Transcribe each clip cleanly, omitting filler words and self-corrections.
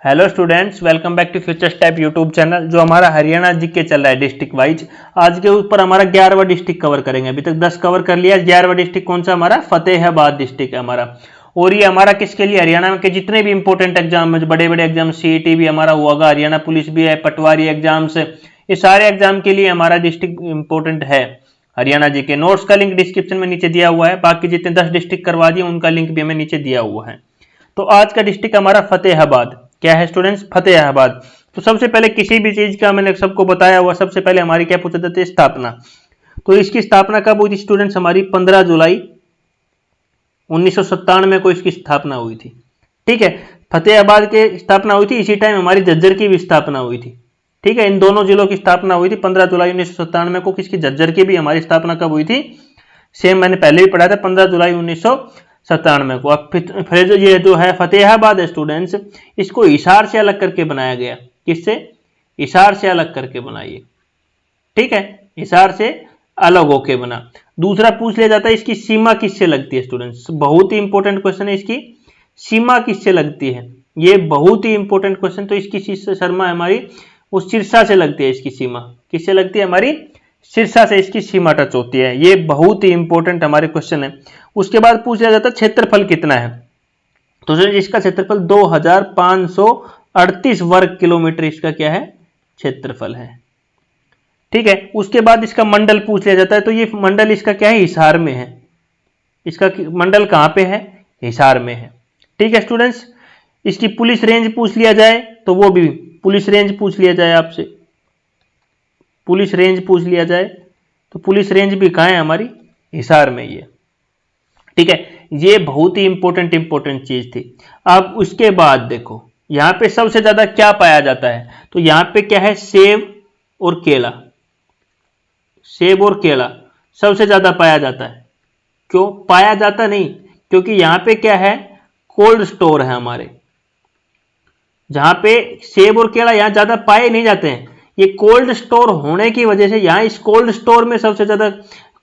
Hello students, welcome back to future step YouTube channel. जो हमारा Haryana GK चल रहा है डिस्ट्रिक्ट वाइज, आज के ऊपर हमारा 11वां डिस्ट्रिक्ट कवर करेंगे। अभी तक 10 कवर कर लिया। 11वां डिस्ट्रिक्ट कौन सा हमारा? फतेहाबाद डिस्ट्रिक्ट है हमारा। और ये हमारा किसके लिए? हरियाणा के जितने भी इंपॉर्टेंट एग्जाम, बड़े बड़े एग्जाम, सीईटी भी हमारा हुआ, हरियाणा पुलिस भी है, पटवारी एग्जाम्स, ये सारे एग्जाम के लिए हमारा डिस्ट्रिक्ट इंपॉर्टेंट है हरियाणा जी के। नोट्स का लिंक डिस्क्रिप्शन में नीचे दिया हुआ है। बाकी जितने 10 डिस्ट्रिक्ट करवा दिए उनका लिंक भी हमें नीचे दिया हुआ है। तो आज का डिस्ट्रिक्ट हमारा फतेहाबाद। क्या है स्टूडेंट्स? फतेहाबाद। तो सबसे पहले किसी भी चीज का मैंने सबको बताया हुआ, सबसे पहले हमारी क्या पूछा जाता है? स्थापना। तो इसकी स्थापना कब हुई थी स्टूडेंट्स? हमारी 15 जुलाई 1997 को इसकी स्थापना हुई थी। ठीक है, फतेहाबाद की स्थापना हुई थी। इसी टाइम हमारी झज्जर की भी स्थापना हुई थी। ठीक है, इन दोनों जिलों की स्थापना हुई थी 15 जुलाई 1997 को। किसकी? झज्जर की भी हमारी स्थापना कब हुई थी? सेम मैंने पहले भी पढ़ा था, 15 जुलाई 1997 को। अब फिर ये जो है फतेहाबाद है स्टूडेंट्स, इसको हिसार से अलग करके बनाया गया। किससे? हिसार से अलग करके बनाइए। ठीक है, हिसार से अलग होके बना। दूसरा पूछ लिया जाता है इसकी सीमा किससे लगती है स्टूडेंट्स? बहुत ही इंपॉर्टेंट क्वेश्चन है, इसकी सीमा किससे लगती है? ये बहुत ही इंपॉर्टेंट क्वेश्चन। तो इसकी शर्मा हमारी उस सिरसा से लगती है। इसकी सीमा किससे लगती है? हमारी सिरसा से इसकी सीमा टच होती है। ये बहुत ही इंपॉर्टेंट हमारे क्वेश्चन है। उसके बाद पूछ लिया जाता है क्षेत्रफल कितना है। तो इसका क्षेत्रफल 2538 वर्ग किलोमीटर इसका क्या है? क्षेत्रफल है। ठीक है, उसके बाद इसका मंडल पूछ लिया जाता है। तो ये मंडल इसका क्या है? हिसार में है। इसका मंडल कहां पे है? हिसार में है। ठीक है स्टूडेंट्स, इसकी पुलिस रेंज पूछ लिया जाए तो वो भी पुलिस रेंज पूछ लिया जाए आपसे, पुलिस रेंज पूछ लिया जाए तो पुलिस रेंज भी कहां है? हमारी हिसार में ही है। ठीक है, ये बहुत ही इंपॉर्टेंट चीज थी। अब उसके बाद देखो यहां पे सबसे ज्यादा क्या पाया जाता है? तो यहां पे क्या है? सेब और केला। सेब और केला सबसे ज्यादा पाया जाता है। क्यों पाया जाता? नहीं, क्योंकि यहां पे क्या है? कोल्ड स्टोर है हमारे, जहां पे सेब और केला यहां ज्यादा पाए नहीं जाते हैं। ये कोल्ड स्टोर होने की वजह से यहां इस कोल्ड स्टोर में सबसे ज्यादा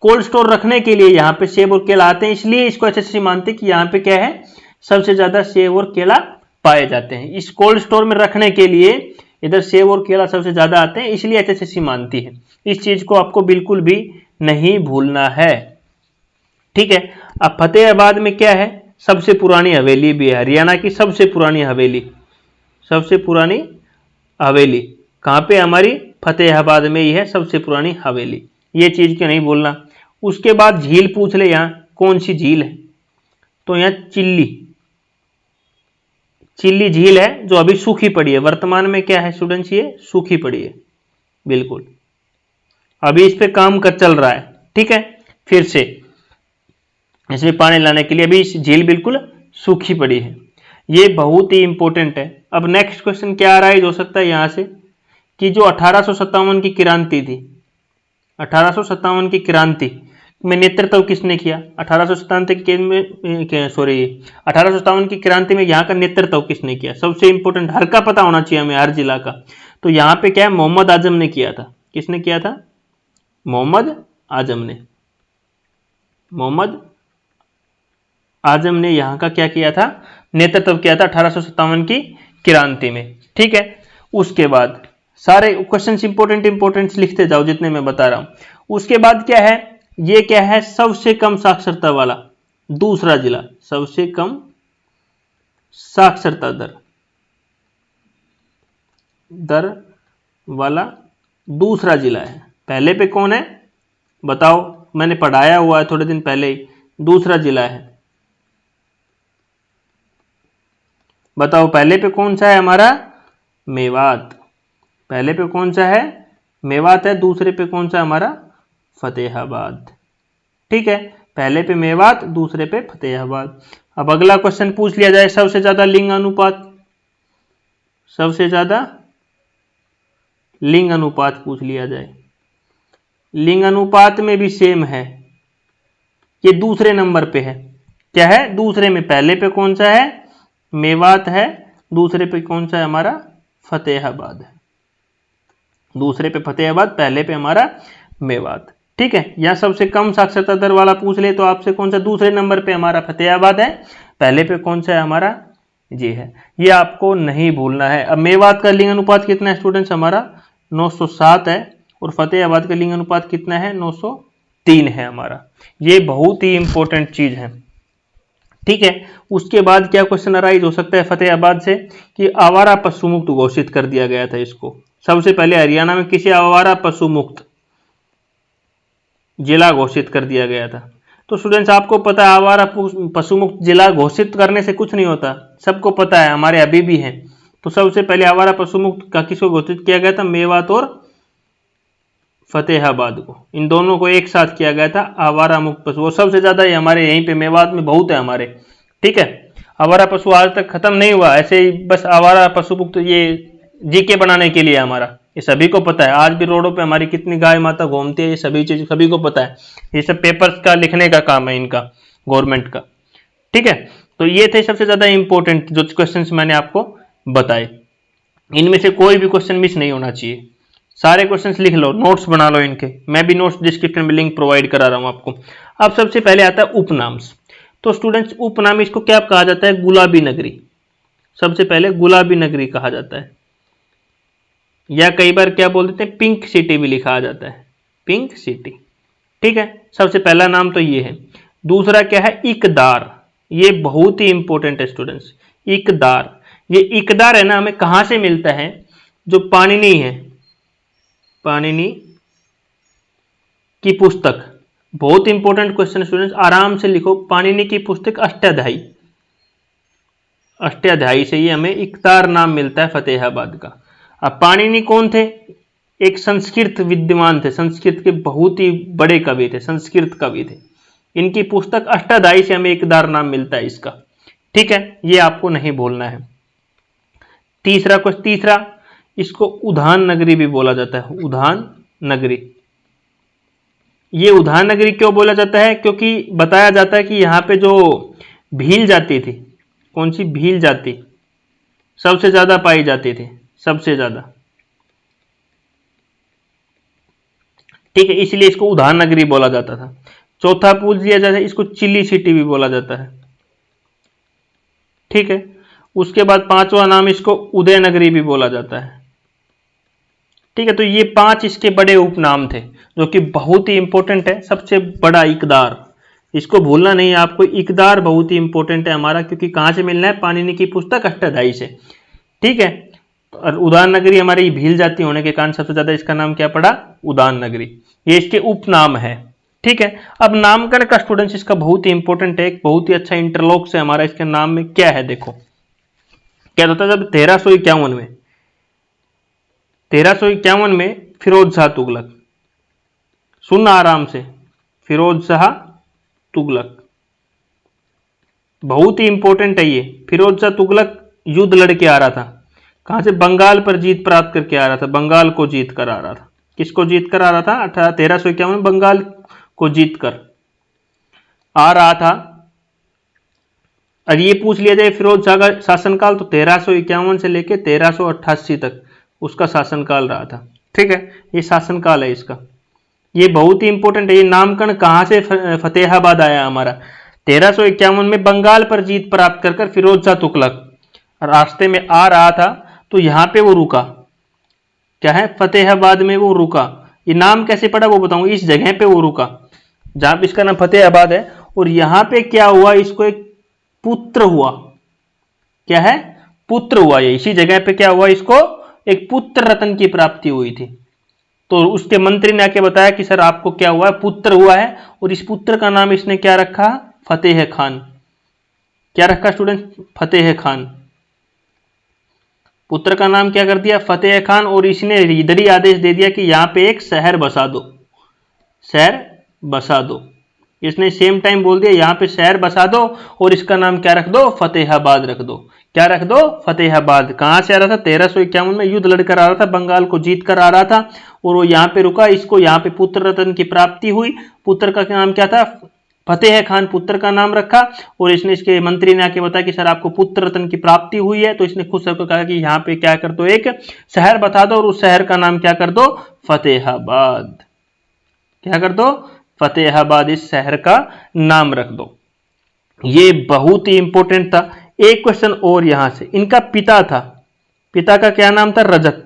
कोल्ड स्टोर रखने के लिए यहां पे सेब और केला आते हैं। इसलिए इसको एचएससी मानते हैं कि यहां पे क्या है? सबसे ज्यादा सेब और केला पाए जाते हैं। इस कोल्ड स्टोर में रखने के लिए इधर सेब और केला सबसे ज्यादा आते हैं, इसलिए एचएससी मानती है। इस चीज को आपको बिल्कुल भी नहीं भूलना है। ठीक है, अब फतेहाबाद में क्या है? सबसे पुरानी हवेली भी है, हरियाणा की सबसे पुरानी हवेली। सबसे पुरानी हवेली कहां पे? हमारी फतेहाबाद में ही है सबसे पुरानी हवेली। ये चीज क्यों नहीं बोलना। उसके बाद झील पूछ ले, यहां कौन सी झील है? तो यहां चिल्ली झील है, जो अभी सूखी पड़ी है। वर्तमान में क्या है स्टूडेंट्स? ये सूखी पड़ी है बिल्कुल, अभी इस पे काम कर चल रहा है। ठीक है, फिर से इसमें पानी लाने के लिए अभी इस झील बिल्कुल सूखी पड़ी है। ये बहुत ही इंपॉर्टेंट है। अब नेक्स्ट क्वेश्चन क्या आ रहा है? हो सकता है यहां से कि जो 1857 की क्रांति थी, 1857 की क्रांति में नेतृत्व किसने किया? 1857 की क्रांति में यहाँ का नेतृत्व किसने किया? सबसे इंपॉर्टेंट, हर का पता होना चाहिए हमें, हर जिला का। तो यहाँ पे क्या है? मोहम्मद आजम ने किया था। किसने किया था? मोहम्मद आजम ने। मोहम्मद आजम ने यहाँ का क्या किया था? नेतृत्व किया था 1857 की क्रांति में। ठीक है, उसके बाद सारे क्वेश्चंस इंपॉर्टेंट लिखते जाओ जितने मैं बता रहा हूं। उसके बाद क्या है? ये क्या है? सबसे कम साक्षरता वाला दूसरा जिला, सबसे कम साक्षरता दर वाला दूसरा जिला है। पहले पे कौन है बताओ? मैंने पढ़ाया हुआ है थोड़े दिन पहले ही। दूसरा जिला है, बताओ पहले पे कौन सा है हमारा? मेवात। पहले पे कौन सा है? मेवात है। दूसरे पे कौन सा? हमारा फतेहाबाद। ठीक है, पहले पे मेवात, दूसरे पे फतेहाबाद। अब अगला क्वेश्चन पूछ लिया जाए, सबसे ज्यादा लिंग अनुपात। सबसे ज्यादा लिंग अनुपात पूछ लिया जाए। लिंग अनुपात में भी सेम है, ये दूसरे नंबर पे है। क्या है? दूसरे में। पहले पे कौन सा है? मेवात है। दूसरे पे कौन सा है? हमारा फतेहाबाद है। दूसरे पे फतेहाबाद, पहले पे हमारा मेवात। ठीक है, यहां सबसे कम साक्षरता दर वाला पूछ ले तो आपसे कौन सा? दूसरे नंबर पे हमारा फतेहाबाद है। पहले पे कौन सा है? हमारा ये है, ये आपको नहीं भूलना है। अब मेवात का लिंग अनुपात कितना है स्टूडेंट्स, हमारा 907 है, और फतेहाबाद का लिंग अनुपात कितना है, 903 है हमारा। ये बहुत ही इंपॉर्टेंट चीज है, ठीक है। उसके बाद क्या क्वेश्चन अराइज हो सकता है फतेहाबाद से, कि आवारा पशु मुक्त घोषित कर दिया गया था इसको। सबसे पहले हरियाणा में किसी आवारा पशु मुक्त जिला घोषित कर दिया गया था। तो स्टूडेंट्स आपको पता है आवारा पशु मुक्त जिला घोषित करने से कुछ नहीं होता, सबको पता है, हमारे अभी भी है। तो सबसे पहले आवारा पशु मुक्त का किसको घोषित किया गया था, मेवात और फतेहाबाद को, इन दोनों को एक साथ किया गया था आवारा मुक्त पशु। और सबसे ज्यादा ये हमारे यहीं पे मेवात में बहुत है हमारे, ठीक है। आवारा पशु आज तक खत्म नहीं हुआ, ऐसे ही बस आवारा पशु मुक्त ये जीके बनाने के लिए हमारा, ये सभी को पता है। आज भी रोडों पे हमारी कितनी गाय माता घूमती है, ये सभी चीज सभी को पता है। ये सब पेपर्स का लिखने का काम है इनका, गवर्नमेंट का, ठीक है। तो ये थे सबसे ज्यादा इंपॉर्टेंट जो क्वेश्चंस मैंने आपको बताए, इनमें से कोई भी क्वेश्चन मिस नहीं होना चाहिए। सारे क्वेश्चंस लिख लो, नोट्स बना लो इनके, मैं भी नोट्स डिस्क्रिप्शन में लिंक प्रोवाइड करा रहा हूं आपको। अब सबसे पहले आता है उपनाम्स। तो स्टूडेंट्स उपनाम इसको क्या कहा जाता है, गुलाबी नगरी। सबसे पहले गुलाबी नगरी कहा जाता है, या कई बार क्या बोल देते हैं, पिंक सिटी भी लिखा जाता है, पिंक सिटी, ठीक है। सबसे पहला नाम तो ये है। दूसरा क्या है, इकदार। ये बहुत ही इंपॉर्टेंट है स्टूडेंट्स, इकदार। ये इकदार है ना, हमें कहां से मिलता है, जो पाणिनि है, पाणिनि की पुस्तक। बहुत इंपॉर्टेंट क्वेश्चन स्टूडेंट्स, आराम से लिखो। पाणिनि की पुस्तक अष्टाध्यायी, अष्टाध्यायी से ये हमें इकदार नाम मिलता है फतेहाबाद का। अब पाणिनि कौन थे, एक संस्कृत विद्वान थे, संस्कृत के बहुत ही बड़े कवि थे, संस्कृत कवि थे। इनकी पुस्तक अष्टाध्यायी से हमें इकदार नाम मिलता है इसका, ठीक है। ये आपको नहीं भूलना है। तीसरा इसको उधान नगरी भी बोला जाता है, उधान नगरी। ये उधान नगरी क्यों बोला जाता है, क्योंकि बताया जाता है कि यहां पे जो भील जाति थी, कौन सी, भील जाति सबसे ज्यादा पाई जाती थी, सबसे ज्यादा, ठीक है, इसलिए इसको उधान नगरी बोला जाता था। चौथा पूछ लिया जाता है, इसको चिली सिटी भी बोला जाता है, ठीक है। उसके बाद पांचवा नाम, इसको उदय नगरी भी बोला जाता है, ठीक है। तो ये 5 इसके बड़े उपनाम थे जो कि बहुत ही इंपॉर्टेंट है। सबसे बड़ा इकदार, इसको भूलना नहीं है आपको, इकदार बहुत ही इंपॉर्टेंट है हमारा, क्योंकि कहां से मिलना है, पाणिनि की पुस्तक अष्टाध्यायी से, ठीक है। और उदान नगरी हमारी भील जाती होने के कारण सबसे ज्यादा इसका नाम क्या पड़ा, उदान नगरी। ये इसके उपनाम है, ठीक है। अब नामकरण का स्टूडेंट्स इसका बहुत ही इंपॉर्टेंट है, एक बहुत ही अच्छा इंटरलॉक से हमारा इसके नाम में क्या है, देखो क्या होता है। जब 1351 में फिरोज शाह तुगलक, सुनना आराम से, फिरोज शाह तुगलक बहुत ही इंपॉर्टेंट है ये। फिरोज शाह तुगलक युद्ध लड़के आ रहा था, कहां से, बंगाल पर जीत प्राप्त करके आ रहा था, बंगाल को जीत कर आ रहा था। किसको जीत कर आ रहा था, 1351 में बंगाल को जीत कर आ रहा था। और ये पूछ लिया जाए फिरोज शाह का शासनकाल, तो 1351 से लेकर 1388 तक उसका शासनकाल रहा था, ठीक है। ये शासनकाल है इसका, ये बहुत ही इंपॉर्टेंट है। ये नामकरण कहां से फतेहाबाद आया हमारा, 1351 में बंगाल पर जीत प्राप्त कर फिरोज शाह तुगलक रास्ते में आ रहा था, तो यहां पे वो रुका, क्या है, फतेहाबाद में वो रुका। ये नाम कैसे पड़ा वो बताऊंगा, इस जगह पे वो रुका जहां पे इसका नाम फतेहाबाद है। और यहां पे क्या हुआ, इसको एक पुत्र हुआ, क्या है, पुत्र हुआ। ये इसी जगह पे क्या हुआ, इसको एक पुत्र रत्न की प्राप्ति हुई थी। तो उसके मंत्री ने आके बताया कि सर आपको क्या हुआ है, पुत्र हुआ है। और इस पुत्र का नाम इसने क्या रखा, फतेह खान। क्या रखा स्टूडेंट, फतेह खान। पुत्र का नाम क्या कर दिया, फतेह खान। और इसने इधर ही आदेश दे दिया कि यहां पे एक शहर बसा दो, शहर बसा दो। इसने सेम टाइम बोल दिया यहां पे शहर बसा दो, और इसका नाम क्या रख दो, फतेहाबाद रख दो। क्या रख दो, फतेहाबाद। कहां से आ रहा था, 1351 में युद्ध लड़कर आ रहा था, बंगाल को जीत कर आ रहा था, और वो यहां पे रुका। इसको यहां पे पुत्र रत्न की प्राप्ति हुई। पुत्र का नाम क्या था, फतेह खान पुत्र का नाम रखा। और इसने, इसके मंत्री ने आके बताया कि सर आपको पुत्र रत्न की प्राप्ति हुई है। तो इसने खुद सबको कहा कि यहाँ पे क्या कर दो, एक शहर बता दो, और उस शहर का नाम क्या कर दो, फतेहाबाद। क्या कर दो, फतेहाबाद, इस शहर का नाम रख दो। ये बहुत ही इंपॉर्टेंट था, एक क्वेश्चन और यहां से, इनका पिता था, पिता का क्या नाम था? रजक।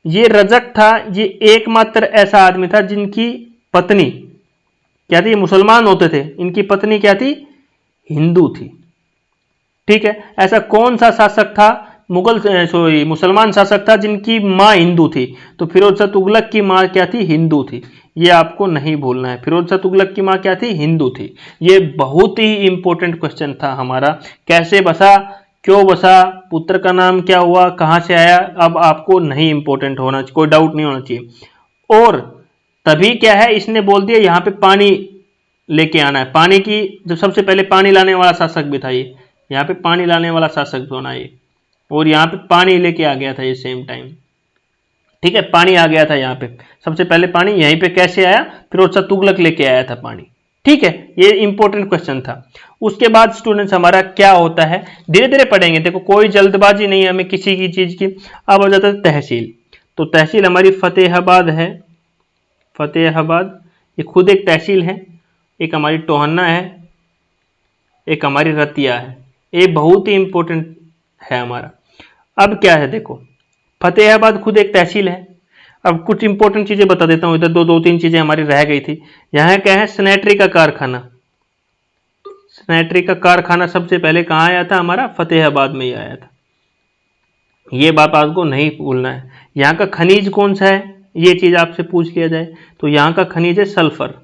ये रजक था, ये एकमात्र ऐसा आदमी था जिनकी पत्नी क्या थी? मुसलमान होते थे, इनकी पत्नी क्या थी? हिंदू थी। ठीक है, ऐसा कौन सा शासक था, मुसलमान शासक था जिनकी मां हिंदू थी? तो फिरोज शाह तुगलक की मां क्या थी? हिंदू थी। ये आपको नहीं भूलना है, फिरोज शाह तुगलक की मां क्या थी? हिंदू थी। ये बहुत ही इंपॉर्टेंट क्वेश्चन था हमारा। कैसे बसा, क्यों बसा, पुत्र का नाम क्या हुआ, कहां से आया, अब आपको नहीं इंपॉर्टेंट होना चाहिए, कोई डाउट नहीं होना चाहिए। और तभी क्या है, इसने बोल दिया यहां पे पानी लेके आना है, पानी की जो सबसे पहले पानी लाने वाला शासक भी था ये, यहाँ पे पानी लाने वाला शासक होना ये, और यहाँ पे पानी लेके आ गया था ये सेम टाइम। ठीक है, पानी आ गया था यहाँ पे सबसे पहले, पानी यहीं पे कैसे आया? फिरोज शाह तुगलक लेके आया था पानी। ठीक है, ये इंपॉर्टेंट क्वेश्चन था। उसके बाद स्टूडेंट्स हमारा क्या होता है, धीरे धीरे पढ़ेंगे, देखो कोई जल्दबाजी नहीं है हमें किसी की चीज की। अब हो जाता है तहसील। तो तहसील हमारी फतेहाबाद है, फतेहाबाद ये खुद एक तहसील है, एक हमारी टोहन्ना है, एक हमारी रतिया है। ये बहुत ही इंपॉर्टेंट है हमारा। अब क्या है देखो, फतेहाबाद खुद एक तहसील है। अब कुछ इंपॉर्टेंट चीजें बता देता हूं, इधर दो तीन चीजें हमारी रह गई थी। यहां क्या है? सैनिटरी का कारखाना। सैनिटरी का कारखाना सबसे पहले कहां आया था? हमारा फतेहाबाद में ही आया था। ये बात आपको नहीं भूलना है। यहाँ का खनिज कौन सा है, ये चीज आपसे पूछ लिया जाए तो यहाँ का खनिज है सल्फर,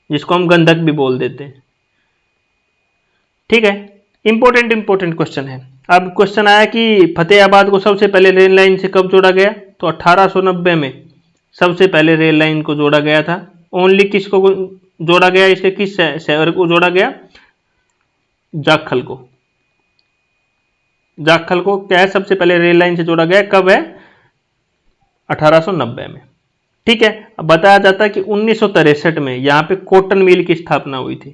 जिसको हम गंधक भी बोल देते हैं। ठीक है, इंपॉर्टेंट क्वेश्चन है। अब क्वेश्चन आया कि फतेहाबाद को सबसे पहले रेल लाइन से कब जोड़ा गया? तो 1890 में सबसे पहले रेल लाइन को जोड़ा गया था। ओनली किसको जोड़ा गया? इसके किस शहर को जोड़ा गया? जाखल को। जाखल को क्या है, सबसे पहले रेल लाइन से जोड़ा गया, कब है? 1890 में। ठीक है, अब बताया जाता है कि 1963 में यहां पे कॉटन मिल की स्थापना हुई थी,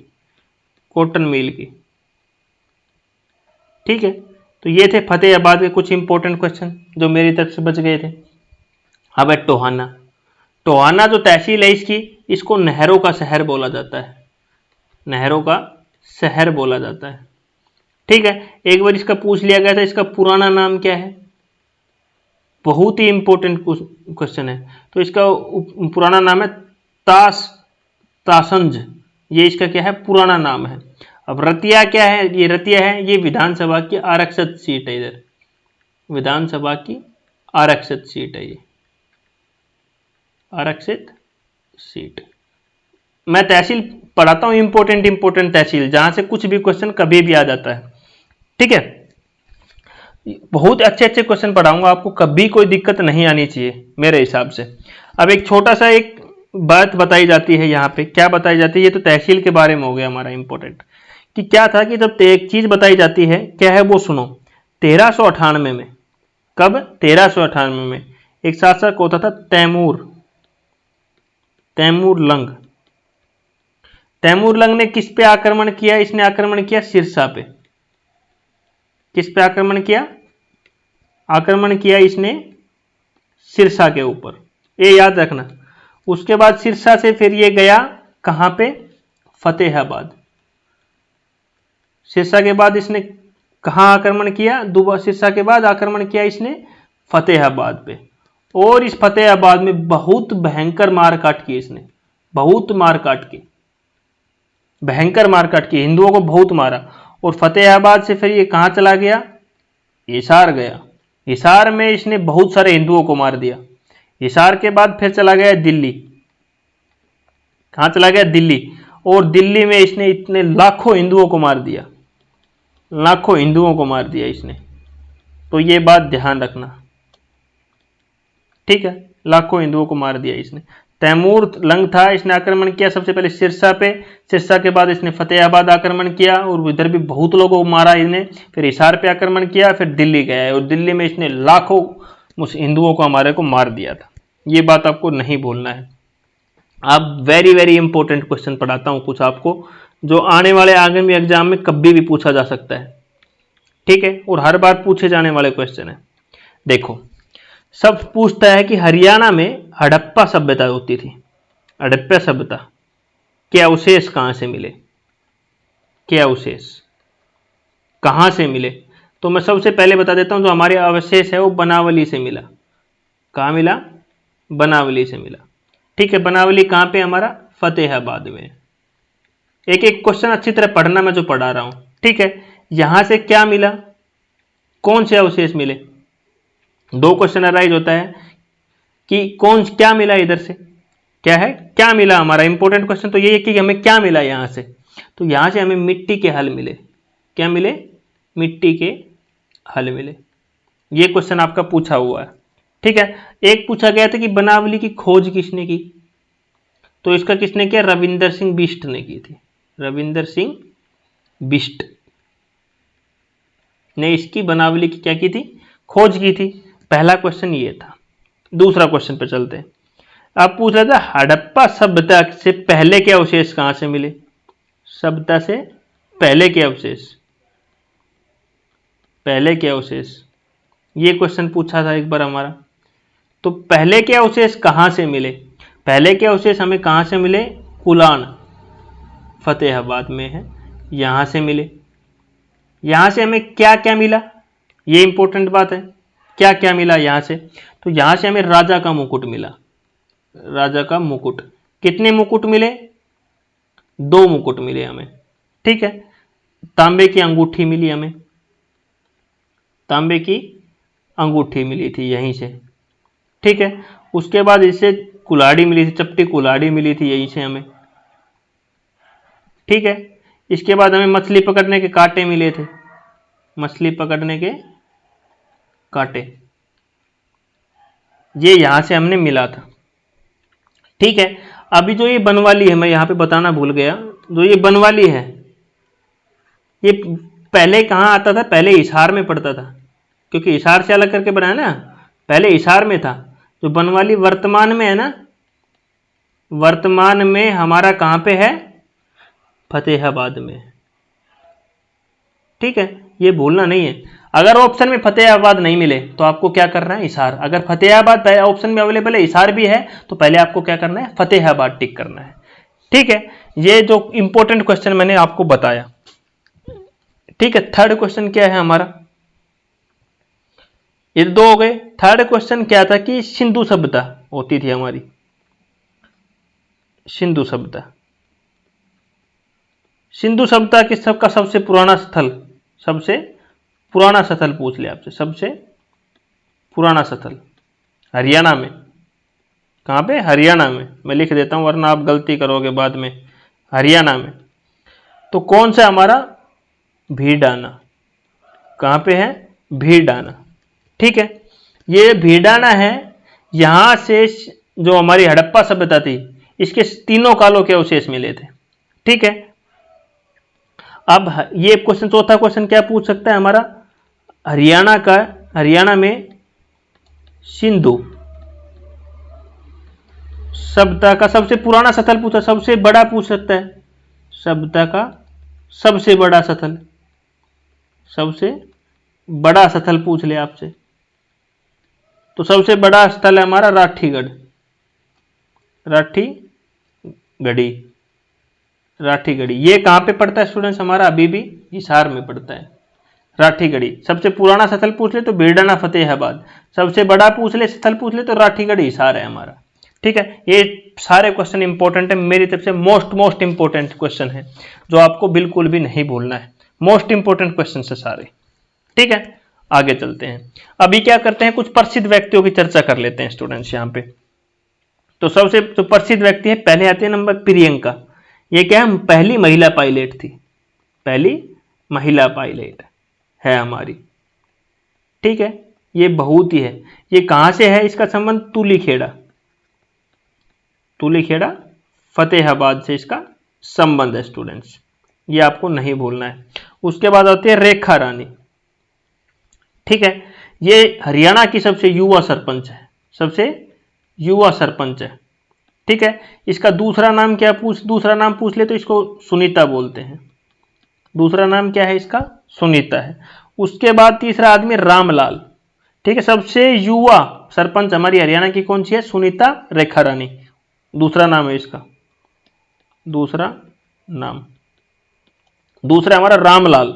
कॉटन मिल की। ठीक है, तो ये थे फतेहाबाद के कुछ इंपॉर्टेंट क्वेश्चन जो मेरी तरफ से बच गए थे। अब है टोहाना। टोहाना जो तहसील है इसकी, इसको नहरों का शहर बोला जाता है, नहरों का शहर बोला जाता है। ठीक है, एक बार इसका पूछ लिया गया था, इसका पुराना नाम क्या है? बहुत ही इंपॉर्टेंट क्वेश्चन है। तो इसका पुराना नाम है तासंज, ये इसका क्या है? पुराना नाम है। अब रतिया क्या है? ये रतिया है, ये विधानसभा की आरक्षित सीट है, इधर विधानसभा की आरक्षित सीट है, ये आरक्षित सीट। मैं तहसील पढ़ाता हूं, इंपॉर्टेंट तहसील, जहां से कुछ भी क्वेश्चन कभी भी आ जाता है। ठीक है, बहुत अच्छे क्वेश्चन पढ़ाऊंगा आपको, कभी कोई दिक्कत नहीं आनी चाहिए मेरे हिसाब से। अब एक छोटा सा एक बात बताई जाती है यहाँ पे, क्या बताई जाती है? ये तो तहसील के बारे में हो गया हमारा इंपॉर्टेंट, कि क्या था कि जब एक चीज बताई जाती है, क्या है वो सुनो। 1398 में, कब? 1398 में एक शासक होता था तैमूर, तैमूर लंग। तैमूर लंग ने किस पे आक्रमण किया? इसने आक्रमण किया सिरसा पे। किस पे आक्रमण किया? आक्रमण किया इसने सिरसा के ऊपर, ये याद रखना। उसके बाद सिरसा से फिर ये गया कहां पे? फतेहाबाद। सिरसा के बाद इसने कहां आक्रमण किया? दोबारा सिरसा के बाद आक्रमण किया इसने फतेहाबाद पे। और इस फतेहाबाद में बहुत भयंकर मारकाट की इसने, बहुत मारकाट की, भयंकर मारकाट की, हिंदुओं को बहुत मारा। और फतेहाबाद से फिर ये कहां चला गया? हिसार गया। हिसार में इसने बहुत सारे हिंदुओं को मार दिया। हिसार के बाद फिर चला गया दिल्ली। कहां चला गया? दिल्ली। और दिल्ली में इसने इतने लाखों हिंदुओं को मार दिया, लाखों हिंदुओं को मार दिया इसने। तो ये बात ध्यान रखना, ठीक है, लाखों हिंदुओं को मार दिया इसने। तैमूर लंग था, इसने आक्रमण किया सबसे पहले सिरसा पे, सिरसा के बाद इसने फतेहाबाद आक्रमण किया और इधर भी बहुत लोगों को मारा इसने। फिर हिसार पे आक्रमण किया, फिर दिल्ली गया और दिल्ली में इसने लाखों हिंदुओं को हमारे को मार दिया था। ये बात आपको नहीं भूलना है। आप वेरी इंपॉर्टेंट क्वेश्चन पढ़ाता हूं कुछ आपको, जो आने वाले आगामी एग्जाम में कभी भी पूछा जा सकता है, ठीक है, और हर बार पूछे जाने वाले क्वेश्चन है। देखो, सब पूछता है कि हरियाणा में हड़प्पा सभ्यता होती थी, हड़प्पा सभ्यता के अवशेष कहां से मिले? के अवशेष? कहाँ से मिले, तो मैं सबसे पहले बता देता हूँ, जो हमारे अवशेष है वो बनावली से मिला। कहाँ मिला? बनावली से मिला। ठीक है, बनावली कहाँ पे? हमारा फतेहाबाद में। एक एक क्वेश्चन अच्छी तरह पढ़ना, मैं जो पढ़ा रहा हूं। ठीक है, यहां से क्या मिला, कौन से अवशेष मिले? दो क्वेश्चन अराइज होता है कि कौन क्या मिला, इधर से क्या है, क्या मिला। हमारा इंपॉर्टेंट क्वेश्चन तो ये है कि हमें क्या मिला यहां से। तो यहां से हमें मिट्टी के हल मिले। क्या मिले? मिट्टी के हल मिले। ये क्वेश्चन आपका पूछा हुआ है। ठीक है, एक पूछा गया था कि बनावली की खोज किसने की, तो इसका किसने किया? रविंदर सिंह बिष्ट ने की थी। रविंदर सिंह बिष्ट ने इसकी बनावली की क्या की थी? खोज की थी। पहला क्वेश्चन ये था। दूसरा क्वेश्चन पे चलते हैं। आप पूछ रहा था हड़प्पा सभ्यता से पहले के अवशेष कहां से मिले? सभ्यता से पहले के अवशेष, पहले के अवशेष, ये क्वेश्चन पूछा था एक बार हमारा। तो पहले के अवशेष कहां से मिले? पहले के अवशेष हमें कहां से मिले? कुलान, फतेहाबाद में है, यहां से मिले। यहां से हमें क्या क्या मिला, ये इंपॉर्टेंट बात है। क्या क्या मिला यहां से? तो यहां से हमें राजा का मुकुट मिला। राजा का मुकुट। कितने मुकुट मिले? 2 मुकुट मिले हमें। ठीक है, तांबे की अंगूठी मिली हमें, तांबे की अंगूठी मिली थी यहीं से। ठीक है, उसके बाद इससे कुल्हाड़ी मिली थी, चपटी कुल्हाड़ी मिली थी यहीं से हमें। ठीक है, इसके बाद हमें मछली पकड़ने के कांटे मिले थे, मछली पकड़ने के कांटे, ये यहां से हमने मिला था। ठीक है, अभी जो ये बनवाली है, मैं यहां पे बताना भूल गया, जो ये बनवाली है ये पहले कहां आता था? पहले हिसार में पड़ता था, क्योंकि हिसार से अलग करके बनाया ना, पहले हिसार में था। जो बनवाली वर्तमान में है ना, वर्तमान में हमारा कहां पे है? फतेहाबाद में। ठीक है, ये भूलना नहीं है। अगर ऑप्शन में फतेहाबाद नहीं मिले तो आपको क्या करना है? हिसार। अगर फतेहाबाद ऑप्शन में अवेलेबल है, हिसार भी है, तो पहले आपको क्या करना है? फतेहाबाद टिक करना है। ठीक है, ये जो इंपॉर्टेंट क्वेश्चन मैंने आपको बताया। ठीक है, थर्ड क्वेश्चन क्या है हमारा? ये 2 हो गए। थर्ड क्वेश्चन क्या था कि सिंधु सभ्यता होती थी हमारी, सिंधु सभ्यता। सिंधु सभ्यता के सबका सबसे पुराना स्थल, सबसे पुराना स्थल पूछ लिया आपसे, सबसे पुराना स्थल हरियाणा में। कहां पे? हरियाणा में। मैं लिख देता हूं वरना आप गलती करोगे बाद में। हरियाणा में। तो कौन सा हमारा? भीडाना। कहां पे है? भीडाना। ठीक है, ये भीडाना है। यहां से जो हमारी हड़प्पा सभ्यता थी, इसके तीनों कालों के अवशेष मिले थे। ठीक है, अब ये क्वेश्चन, चौथा क्वेश्चन क्या पूछ सकता है हमारा? हरियाणा का, हरियाणा में सिंधु सभ्यता का सबसे पुराना स्थल पूछा, सबसे बड़ा पूछ सकता है। सभ्यता का सबसे बड़ा स्थल, सबसे बड़ा स्थल पूछ ले आपसे, तो सबसे बड़ा स्थल है हमारा राठीगढ़, राठीगढ़ी, राठीगढ़ी। ये कहां पे पड़ता है स्टूडेंट्स? हमारा अभी भी हिसार में पड़ता है। राठीगढ़ी। सबसे पुराना स्थल पूछ ले तो बेडाना फतेहाबाद, सबसे बड़ा पूछ ले, स्थल पूछ ले तो राठीगढ़ हिसार है हमारा। ठीक है, ये सारे क्वेश्चन इंपॉर्टेंट है मेरी तरफ से, मोस्ट इंपॉर्टेंट क्वेश्चन है जो आपको बिल्कुल भी नहीं भूलना है। मोस्ट इंपॉर्टेंट क्वेश्चन है सारे। ठीक है, आगे चलते हैं। अभी क्या करते हैं, कुछ प्रसिद्ध व्यक्तियों की चर्चा कर लेते हैं स्टूडेंट्स यहां पे। तो सबसे जो प्रसिद्ध व्यक्ति है, पहले आते हैं नंबर प्रियंका। ये क्या है? पहली महिला पायलट थी, पहली महिला पायलट है हमारी। ठीक है, ये बहुत ही है। ये कहां से है इसका संबंध? तुलीखेड़ा, तुलीखेड़ा फतेहाबाद से इसका संबंध है स्टूडेंट्स, ये आपको नहीं भूलना है। उसके बाद आती है रेखा रानी। ठीक है, ये हरियाणा की सबसे युवा सरपंच है, सबसे युवा सरपंच है। ठीक है, इसका दूसरा नाम क्या दूसरा नाम पूछ ले तो इसको सुनीता बोलते हैं। दूसरा नाम क्या है इसका? सुनीता है। उसके बाद तीसरा आदमी रामलाल। ठीक है, सबसे युवा सरपंच हमारी हरियाणा की कौन सी है? सुनीता रेखा रानी, दूसरा नाम है इसका, दूसरा नाम। दूसरा हमारा रामलाल।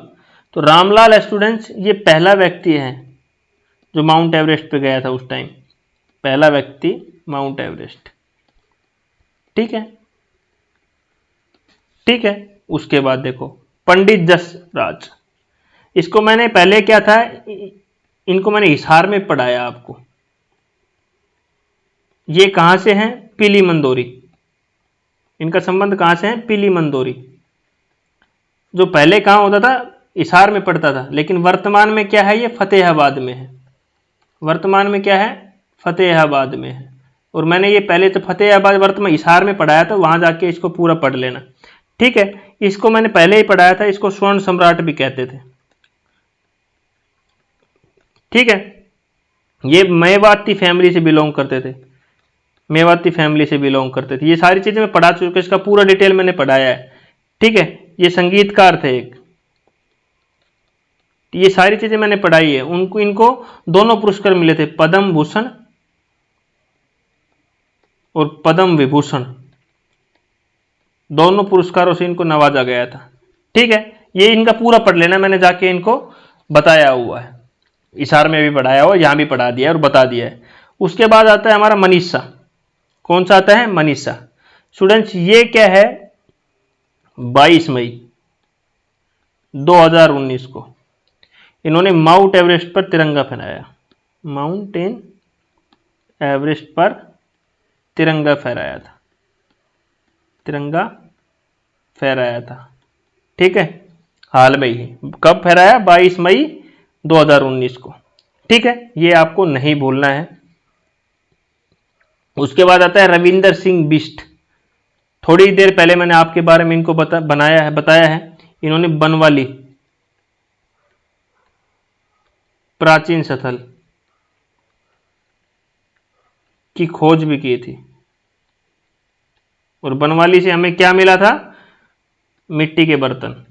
तो रामलाल स्टूडेंट्स ये पहला व्यक्ति है जो माउंट एवरेस्ट पे गया था उस टाइम, पहला व्यक्ति माउंट एवरेस्ट। ठीक है, ठीक है। उसके बाद देखो पंडित जसराज, इसको मैंने पहले क्या था, इनको मैंने हिसार में पढ़ाया आपको। ये कहां से हैं, पीली मंदोरी, इनका संबंध कहां से है, पीली मंदोरी। जो पहले कहां होता था, हिसार में पड़ता था, लेकिन वर्तमान में क्या है, ये फतेहाबाद में है। वर्तमान में क्या है, फतेहाबाद में है। और मैंने ये पहले तो फतेहाबाद वर्तमान हिसार में पढ़ाया था, वहां जाके इसको पूरा पढ़ लेना। ठीक है, इसको मैंने पहले ही पढ़ाया था, इसको स्वर्ण सम्राट भी कहते थे। ठीक है, ये मेवाती फैमिली से बिलोंग करते थे, मेवाती फैमिली से बिलोंग करते थे। ये सारी चीजें मैं पढ़ा चुका, इसका पूरा डिटेल मैंने पढ़ाया है। ठीक है, ये संगीतकार थे एक, ये सारी चीजें मैंने पढ़ाई है। उनको इनको दोनों पुरस्कार मिले थे, पद्म भूषण और पद्म विभूषण, दोनों पुरस्कारों से इनको नवाजा गया था। ठीक है, ये इनका पूरा पढ़ लेना, मैंने जाके इनको बताया हुआ है, हिसार में भी पढ़ाया हुआ, यहां भी पढ़ा दिया है और बता दिया है। उसके बाद आता है हमारा मनीषा, कौन सा आता है, मनीषा। स्टूडेंट्स ये क्या है, 22 मई 2019 को इन्होंने माउंट एवरेस्ट पर तिरंगा फहराया, माउंटेन एवरेस्ट पर तिरंगा फहराया था, तिरंगा फहराया था। ठीक है, हाल में ही, कब फहराया, 22 मई 2019 को। ठीक है, ये आपको नहीं भूलना है। उसके बाद आता है रविंदर सिंह बिष्ट, थोड़ी देर पहले मैंने आपके बारे में इनको बताया है। इन्होंने बनवाली प्राचीन स्थल की खोज भी की थी, और बनवाली से हमें क्या मिला था, मिट्टी के बर्तन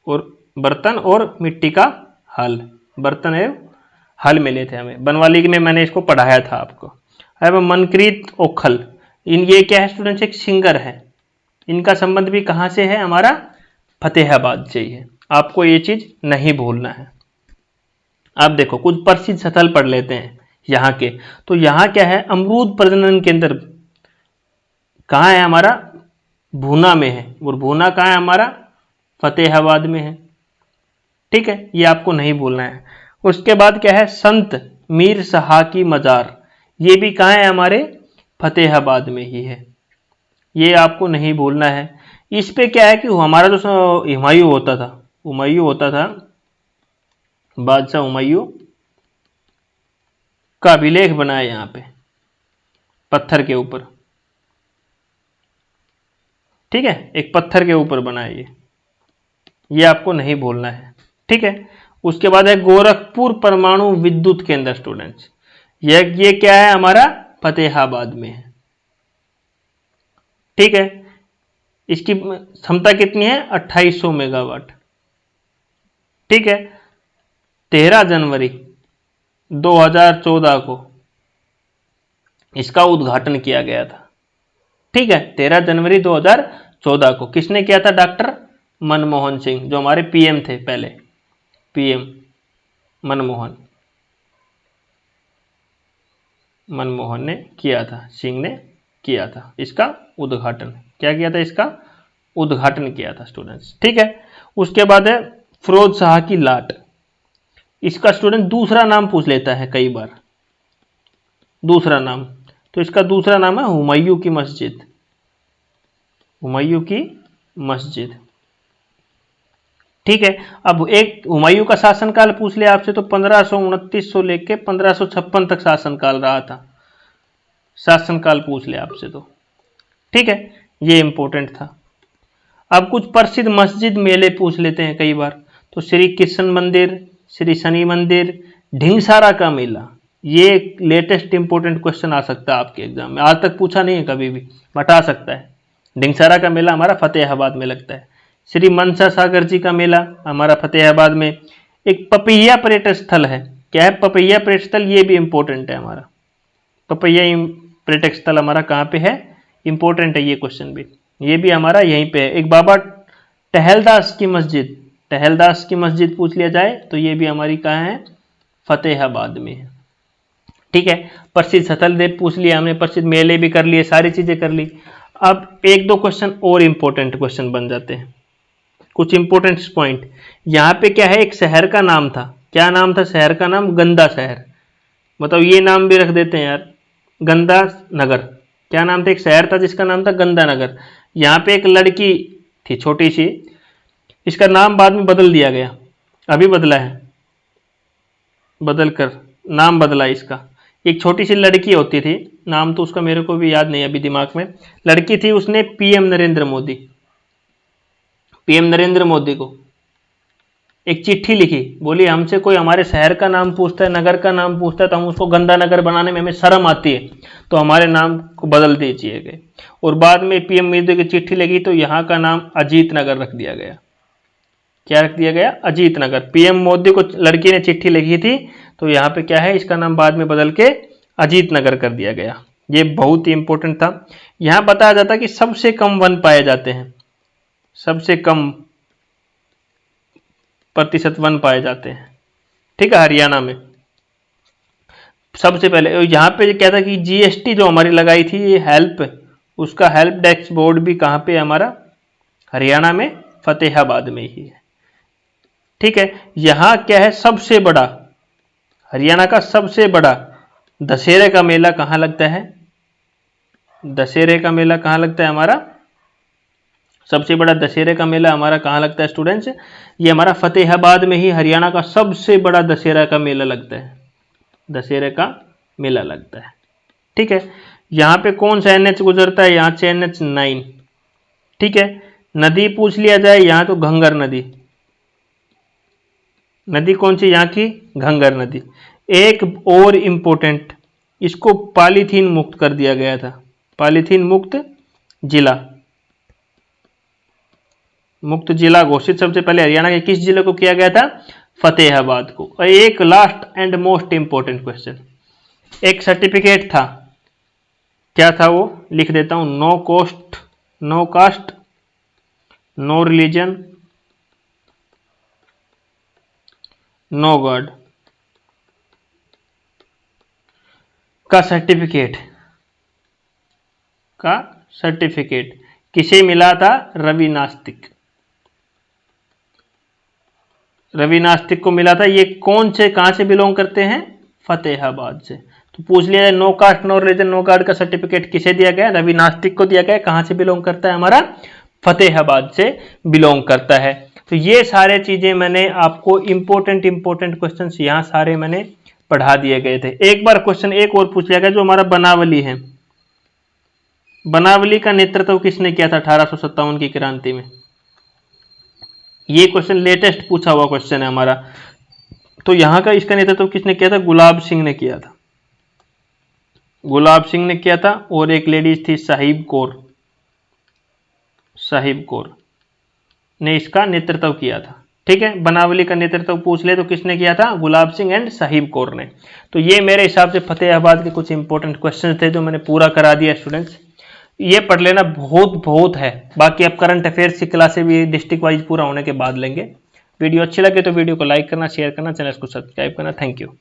और मिट्टी का हल, बर्तन एवं हल मिले थे हमें बनवाली में, मैंने इसको पढ़ाया था आपको। अब मनकीरत ओखल, ये क्या है स्टूडेंट्स, एक सिंगर है, इनका संबंध भी कहां से है, हमारा फतेहाबाद से ही है, आपको ये चीज नहीं भूलना है। अब देखो कुछ प्रसिद्ध स्थल पढ़ लेते हैं यहाँ के। तो यहाँ क्या है, अमरूद प्रजनन केंद्र कहाँ है हमारा, भूना में है, और भूना कहाँ है हमारा, फतेहाबाद में है। ठीक है, ये आपको नहीं भूलना है। उसके बाद क्या है, संत मीर शाह की मजार, ये भी कहाँ है, हमारे फतेहाबाद में ही है, ये आपको नहीं भूलना है। इस पे क्या है कि हमारा जो हुमायूं होता था, बादशाह हुमायूं का अभिलेख बनाया यहाँ पे पत्थर के ऊपर। ठीक है, एक पत्थर के ऊपर बनाया, ये आपको नहीं भूलना है। ठीक है, उसके बाद है गोरखपुर परमाणु विद्युत केंद्र स्टूडेंट्स, ये क्या है, हमारा फतेहाबाद में है। ठीक है, इसकी क्षमता कितनी है, 2800 मेगावाट। ठीक है, 13 जनवरी 2014 को इसका उद्घाटन किया गया था। ठीक है, 13 जनवरी 2014 को किसने किया था, डॉक्टर मनमोहन सिंह, जो हमारे पीएम थे पहले, पीएम मनमोहन ने किया था, सिंह ने किया था इसका उद्घाटन। क्या किया था, इसका उद्घाटन किया था स्टूडेंट्स। ठीक है, उसके बाद है फिरोज शाह की लाट, इसका स्टूडेंट दूसरा नाम पूछ लेता है कई बार, दूसरा नाम, तो इसका दूसरा नाम है हुमायूं की मस्जिद, हुमायूं की मस्जिद। ठीक है, अब एक हुमायूं का शासनकाल पूछ ले आपसे, तो 1529 से लेके 1556 तक शासनकाल रहा था, शासनकाल पूछ ले आपसे तो। ठीक है, ये इंपॉर्टेंट था। अब कुछ प्रसिद्ध मस्जिद मेले पूछ लेते हैं कई बार, तो श्री कृष्ण मंदिर, श्री शनि मंदिर, ढिंगसारा का मेला, ये लेटेस्ट इंपॉर्टेंट क्वेश्चन आ सकता है आपके एग्जाम में, आज तक पूछा नहीं है कभी भी, बट आ सकता है। ढिंगसारा का मेला हमारा फतेहाबाद में लगता है। श्री मनसा सागर जी का मेला हमारा फतेहाबाद में। एक पपैया पर्यटन स्थल है, क्या है, पपैया पर्यटन स्थल, ये भी इंपॉर्टेंट है हमारा, पपैया पर्यटक स्थल हमारा कहाँ पे है, इंपॉर्टेंट है ये क्वेश्चन भी, ये भी हमारा यहीं पे है। एक बाबा टहलदास की मस्जिद, टहलदास की मस्जिद पूछ लिया जाए तो ये भी हमारी कहाँ है, फतेहाबाद में है। ठीक है, प्रसिद्ध सतलदेव पूछ लिया हमने, प्रसिद्ध मेले भी कर लिए, सारी चीजें कर ली। अब एक दो क्वेश्चन और इंपॉर्टेंट क्वेश्चन बन जाते हैं, कुछ इंपॉर्टेंट पॉइंट। यहाँ पे क्या है, एक शहर का नाम था, क्या नाम था शहर का नाम, गंदा शहर। मतलब ये नाम भी रख देते हैं यार, गंदा नगर। क्या नाम था, एक शहर था जिसका नाम था गंदा नगर। यहाँ पे एक लड़की थी छोटी सी, इसका नाम बाद में बदल दिया गया, अभी बदला है, बदल कर नाम बदला इसका। एक छोटी सी लड़की होती थी, नाम तो उसका मेरे को भी याद नहीं अभी दिमाग में, लड़की थी, उसने पीएम नरेंद्र मोदी, पीएम नरेंद्र मोदी को एक चिट्ठी लिखी, बोली हमसे कोई हमारे शहर का नाम पूछता है, नगर का नाम पूछता है तो हम उसको गंदा नगर बनाने में हमें शर्म आती है, तो हमारे नाम को बदल दीजिए। और बाद में पीएम मोदी की चिट्ठी लगी तो यहाँ का नाम अजीत नगर रख दिया गया। क्या रख दिया गया, अजीत नगर। पीएम मोदी को लड़की ने चिट्ठी लिखी थी तो यहाँ पे क्या है, इसका नाम बाद में बदल के अजीत नगर कर दिया गया। ये बहुत ही इंपॉर्टेंट था। यहाँ बताया जाता है कि सबसे कम वन पाए जाते हैं, सबसे कम प्रतिशत वन पाए जाते हैं। ठीक है, हरियाणा में सबसे पहले। यहाँ पे क्या था कि जीएसटी जो हमारी लगाई थी ये हेल्प, उसका हेल्प डेस्क बोर्ड भी कहाँ पे है हमारा, हरियाणा में फतेहाबाद में ही है। ठीक है, यहाँ क्या है, सबसे बड़ा, हरियाणा का सबसे बड़ा दशहरे का मेला कहाँ लगता है, दशहरे का मेला कहाँ लगता है हमारा, सबसे बड़ा दशहरे का मेला हमारा कहाँ लगता है स्टूडेंट्स, ये हमारा फतेहाबाद में ही हरियाणा का सबसे बड़ा दशहरा का मेला लगता है, दशहरे का मेला लगता है। ठीक है, यहाँ पे कौन सा एनएच गुजरता है, यहाँ से NH9। ठीक है, नदी पूछ लिया जाए यहाँ तो घंगर नदी, नदी कौन सी यहाँ की, घंगर नदी। एक और इंपॉर्टेंट, इसको पॉलीथीन मुक्त कर दिया गया था, पॉलीथीन मुक्त जिला, मुक्त जिला घोषित सबसे पहले हरियाणा के किस जिले को किया गया था, फतेहाबाद को। और एक last and most important question, एक सर्टिफिकेट था, क्या था वो, लिख देता हूं, no caste, no caste, no religion, no god का सर्टिफिकेट, का सर्टिफिकेट किसे मिला था, रवि नास्तिक, रवि नास्तिक को मिला था। ये कौन से, कहां से बिलोंग करते हैं, फतेहाबाद से। तो पूछ लिया जाए no caste no religion no god का सर्टिफिकेट किसे दिया गया, रवि नास्तिक को दिया गया। कहां से बिलोंग करता है, हमारा फतेहाबाद से बिलोंग करता है। तो ये सारे चीजें मैंने आपको इंपॉर्टेंट क्वेश्चंस यहाँ सारे मैंने पढ़ा दिए गए थे। एक बार क्वेश्चन एक और पूछ लिया गया, जो हमारा बनावली है, बनावली का नेतृत्व किसने किया था 1857 की क्रांति में, ये क्वेश्चन लेटेस्ट पूछा हुआ क्वेश्चन है हमारा। तो यहां का इसका नेतृत्व किसने किया था, गुलाब सिंह ने किया था, गुलाब सिंह ने किया था। और एक लेडीज थी साहिब कौर, साहिब कौर ने इसका नेतृत्व किया था। ठीक है, बनावली का नेतृत्व पूछ ले तो किसने किया था, गुलाब सिंह एंड साहिब कौर ने। तो ये मेरे हिसाब से फतेहाबाद के कुछ इंपॉर्टेंट क्वेश्चन थे जो मैंने पूरा करा दिया स्टूडेंट्स, ये पढ़ लेना, बहुत है। बाकी अब करंट अफेयर्स की क्लासें भी डिस्ट्रिक्ट वाइज पूरा होने के बाद लेंगे। वीडियो अच्छी लगे तो वीडियो को लाइक करना, शेयर करना, चैनल को सब्सक्राइब करना। Thank you.